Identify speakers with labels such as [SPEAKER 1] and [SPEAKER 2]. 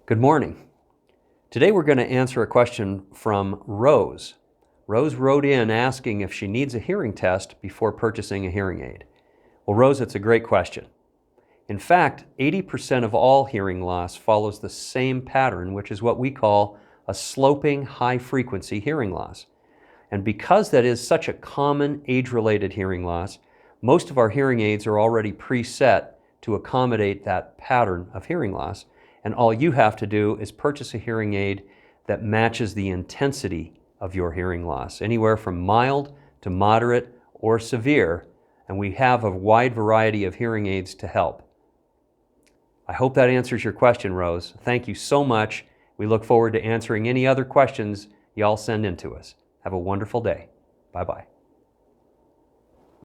[SPEAKER 1] Good morning. Today we're going to answer a question from Rose. Rose wrote in asking if she needs a hearing test before purchasing a hearing aid. Well, Rose, it's a great question. In fact, 80% of all hearing loss follows the same pattern, which is what we call a sloping high-frequency hearing loss. And because that is such a common age-related hearing loss, most of our hearing aids are already preset to accommodate that pattern of hearing loss. And all you have to do is purchase a hearing aid that matches the intensity of your hearing loss, anywhere from mild to moderate or severe, and we have a wide variety of hearing aids to help. I hope that answers your question, Rose. Thank you so much. We look forward to answering any other questions y'all send in to us. Have a wonderful day. Bye-bye.